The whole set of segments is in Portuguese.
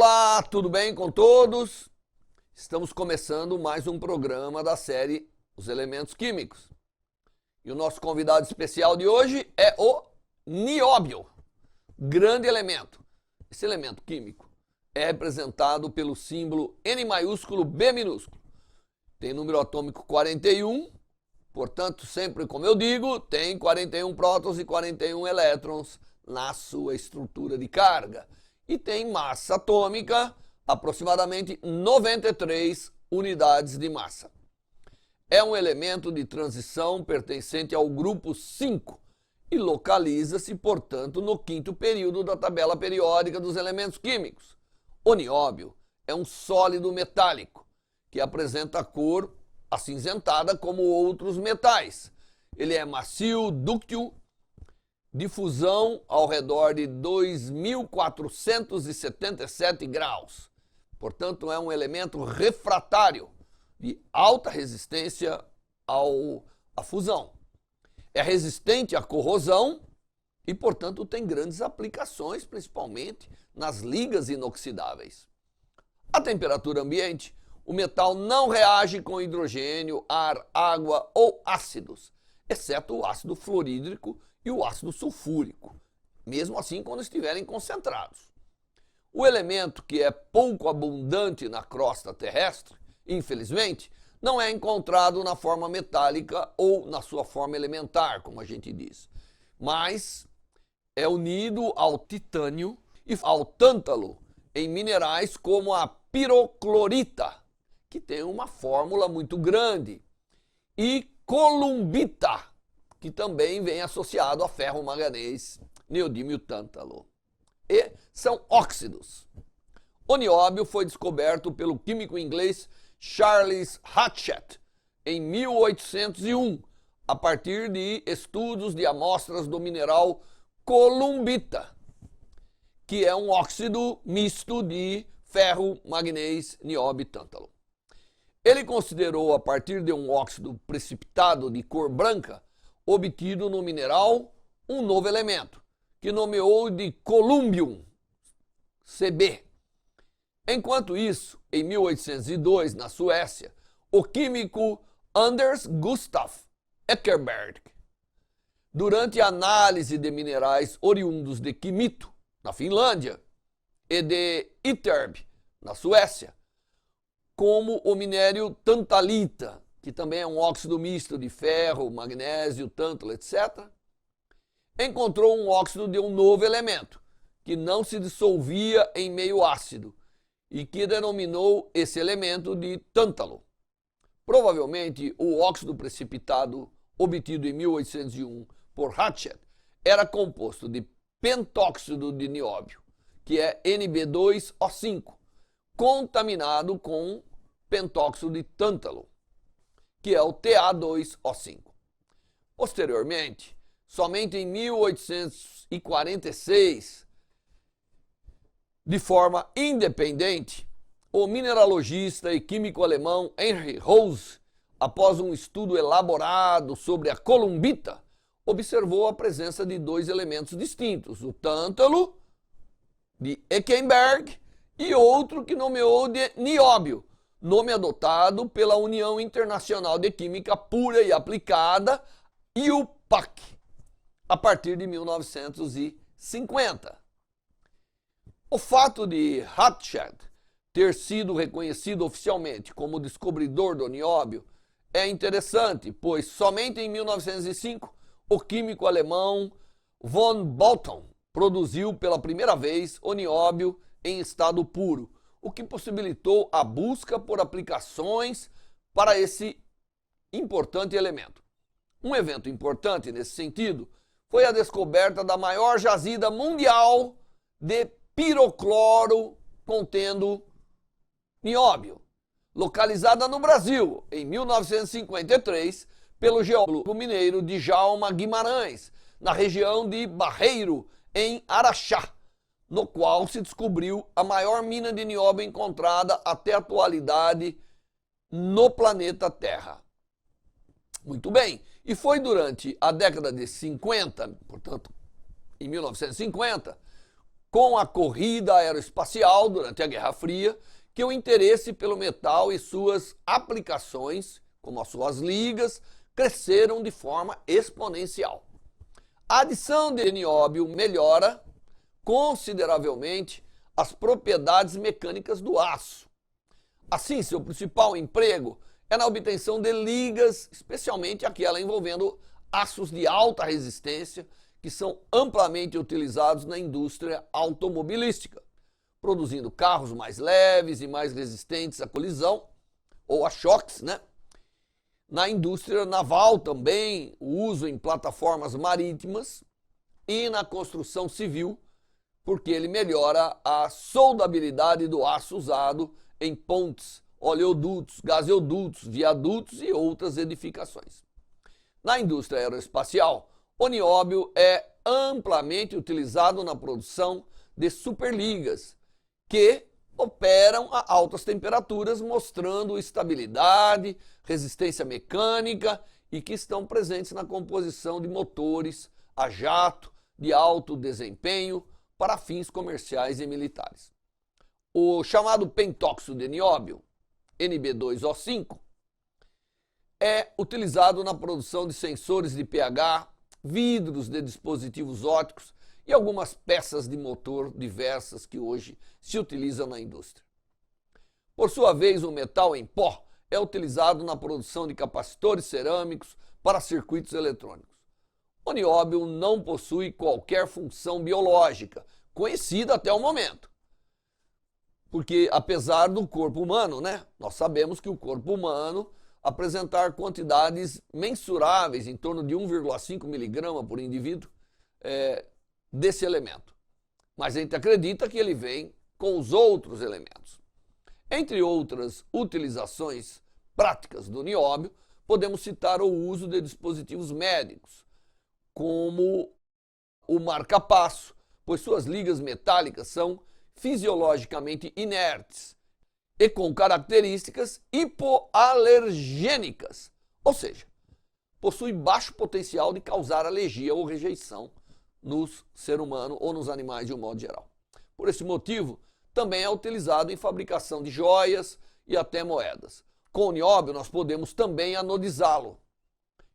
Olá, tudo bem com todos? Estamos começando mais um programa da série Os Elementos Químicos. E o nosso convidado especial de hoje é o nióbio, grande elemento. Esse elemento químico é representado pelo símbolo N maiúsculo B minúsculo. Tem número atômico 41, portanto, sempre como eu digo, tem 41 prótons e 41 elétrons na sua estrutura de carga. E tem massa atômica, aproximadamente 93 unidades de massa. É um elemento de transição pertencente ao grupo 5 e localiza-se, portanto, no quinto período da tabela periódica dos elementos químicos. O nióbio é um sólido metálico que apresenta a cor acinzentada como outros metais. Ele é macio, dúctil, de fusão ao redor de 2.477 graus. Portanto, é um elemento refratário de alta resistência à fusão. É resistente à corrosão e, portanto, tem grandes aplicações, principalmente nas ligas inoxidáveis. À temperatura ambiente, o metal não reage com hidrogênio, ar, água ou ácidos, exceto o ácido fluorídrico e o ácido sulfúrico, mesmo assim quando estiverem concentrados. O elemento que é pouco abundante na crosta terrestre, infelizmente, não é encontrado na forma metálica ou na sua forma elementar, como a gente diz, mas é unido ao titânio e ao tântalo em minerais como a piroclorita, que tem uma fórmula muito grande, e columbita, que também vem associado a ferro, manganês, neodímio e tântalo. E são óxidos. O nióbio foi descoberto pelo químico inglês Charles Hatchett em 1801, a partir de estudos de amostras do mineral columbita, que é um óxido misto de ferro, manganês, nióbio e tântalo. Ele considerou, a partir de um óxido precipitado de cor branca, obtido no mineral, um novo elemento, que nomeou de columbium, Cb. Enquanto isso, em 1802, na Suécia, o químico Anders Gustaf Eckerberg, durante a análise de minerais oriundos de Quimito, na Finlândia, e de Ytterby, na Suécia, como o minério tantalita, que também é um óxido misto de ferro, magnésio, tântalo, etc., encontrou um óxido de um novo elemento, que não se dissolvia em meio ácido, e que denominou esse elemento de tântalo. Provavelmente, o óxido precipitado obtido em 1801 por Hatchett era composto de pentóxido de nióbio, que é Nb2O5, contaminado com pentóxido de tântalo, que é o Ta2O5. Posteriormente, somente em 1846, de forma independente, o mineralogista e químico alemão Heinrich Rose, após um estudo elaborado sobre a columbita, observou a presença de dois elementos distintos, o tântalo, de Eckerberg, e outro que nomeou de nióbio, nome adotado pela União Internacional de Química Pura e Aplicada, IUPAC, a partir de 1950. O fato de Hatchett ter sido reconhecido oficialmente como descobridor do nióbio é interessante, pois somente em 1905 o químico alemão von Bolton produziu pela primeira vez o nióbio em estado puro, o que possibilitou a busca por aplicações para esse importante elemento. Um evento importante nesse sentido foi a descoberta da maior jazida mundial de pirocloro contendo nióbio, localizada no Brasil em 1953 pelo geólogo mineiro Djalma Guimarães, na região de Barreiro, em Araxá, no qual se descobriu a maior mina de nióbio encontrada até a atualidade no planeta Terra. Muito bem, e foi durante a década de 50, portanto, em 1950, com a corrida aeroespacial durante a Guerra Fria, que o interesse pelo metal e suas aplicações, como as suas ligas, cresceram de forma exponencial. A adição de nióbio melhora consideravelmente as propriedades mecânicas do aço. Assim, seu principal emprego é na obtenção de ligas, especialmente aquela envolvendo aços de alta resistência, que são amplamente utilizados na indústria automobilística, produzindo carros mais leves e mais resistentes à colisão ou a choques, né? Na indústria naval também, o uso em plataformas marítimas e na construção civil, porque ele melhora a soldabilidade do aço usado em pontes, oleodutos, gasodutos, viadutos e outras edificações. Na indústria aeroespacial, o nióbio é amplamente utilizado na produção de superligas, que operam a altas temperaturas, mostrando estabilidade, resistência mecânica e que estão presentes na composição de motores a jato de alto desempenho para fins comerciais e militares. O chamado pentóxido de nióbio, NB2O5, é utilizado na produção de sensores de pH, vidros de dispositivos ópticos e algumas peças de motor diversas que hoje se utilizam na indústria. Por sua vez, o metal em pó é utilizado na produção de capacitores cerâmicos para circuitos eletrônicos. O nióbio não possui qualquer função biológica conhecida até o momento. Porque apesar do corpo humano, nós sabemos que o corpo humano apresentar quantidades mensuráveis, em torno de 1,5 miligrama por indivíduo, desse elemento. Mas a gente acredita que ele vem com os outros elementos. Entre outras utilizações práticas do nióbio, podemos citar o uso de dispositivos médicos, como o marca-passo, pois suas ligas metálicas são fisiologicamente inertes e com características hipoalergênicas, ou seja, possui baixo potencial de causar alergia ou rejeição no ser humano ou nos animais de um modo geral. Por esse motivo, também é utilizado em fabricação de joias e até moedas. Com o nióbio, nós podemos também anodizá-lo,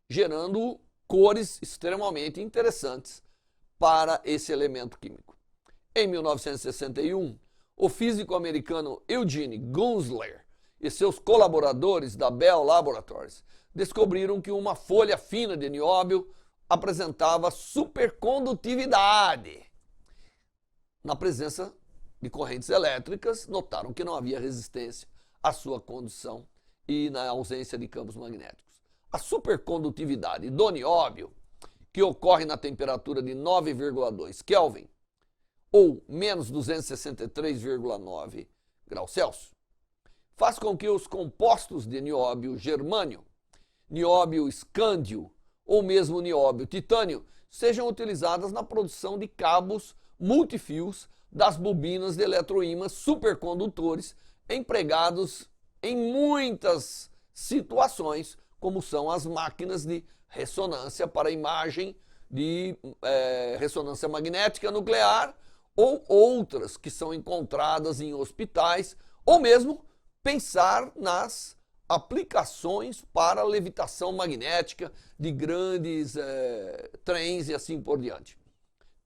gerando cores extremamente interessantes para esse elemento químico. Em 1961, o físico americano Eugene Gunsler e seus colaboradores da Bell Laboratories descobriram que uma folha fina de nióbio apresentava supercondutividade. Na presença de correntes elétricas, notaram que não havia resistência à sua condução e na ausência de campos magnéticos. A supercondutividade do nióbio, que ocorre na temperatura de 9,2 Kelvin, ou menos 263,9 graus Celsius, faz com que os compostos de nióbio germânio, nióbio escândio ou mesmo nióbio titânio sejam utilizadas na produção de cabos multifios das bobinas de eletroímãs supercondutores empregados em muitas situações, como são as máquinas de ressonância para imagem de ressonância magnética nuclear ou outras que são encontradas em hospitais, ou mesmo pensar nas aplicações para levitação magnética de grandes trens e assim por diante.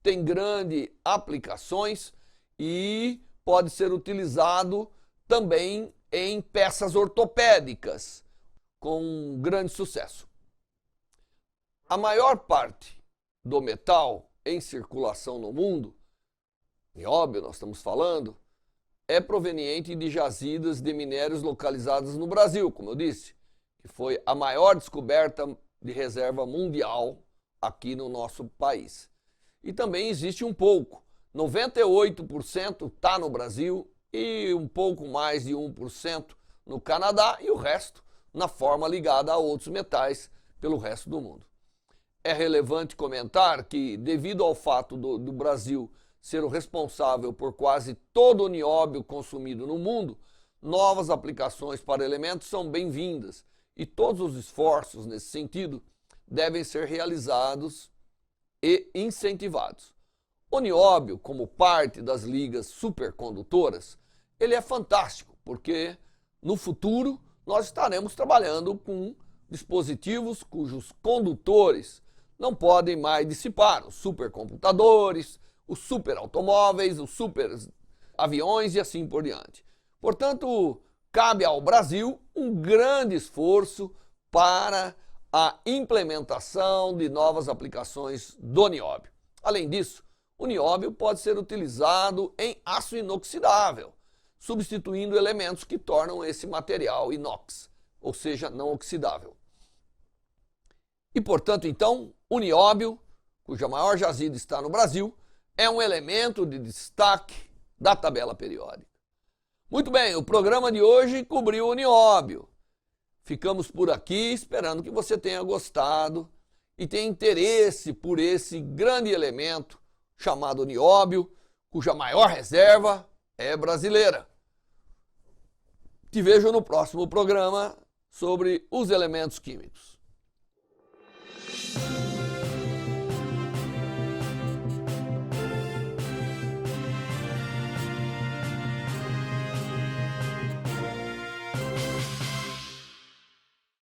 Tem grandes aplicações e pode ser utilizado também em peças ortopédicas com grande sucesso. A maior parte do metal em circulação no mundo, nióbio nós estamos falando, é proveniente de jazidas de minérios localizadas no Brasil, como eu disse, que foi a maior descoberta de reserva mundial aqui no nosso país. E também existe um pouco, 98% está no Brasil e um pouco mais de 1% no Canadá e o resto na forma ligada a outros metais pelo resto do mundo. É relevante comentar que, devido ao fato do Brasil ser o responsável por quase todo o nióbio consumido no mundo, novas aplicações para elementos são bem-vindas e todos os esforços nesse sentido devem ser realizados e incentivados. O nióbio, como parte das ligas supercondutoras, ele é fantástico, porque no futuro nós estaremos trabalhando com dispositivos cujos condutores não podem mais dissipar, os supercomputadores, os superautomóveis, os superaviões e assim por diante. Portanto, cabe ao Brasil um grande esforço para a implementação de novas aplicações do nióbio. Além disso, o nióbio pode ser utilizado em aço inoxidável, substituindo elementos que tornam esse material inox, ou seja, não oxidável. E, portanto, então, o nióbio, cuja maior jazida está no Brasil, é um elemento de destaque da tabela periódica. Muito bem, o programa de hoje cobriu o nióbio. Ficamos por aqui esperando que você tenha gostado e tenha interesse por esse grande elemento chamado nióbio, cuja maior reserva é brasileira. Te vejo no próximo programa sobre os elementos químicos.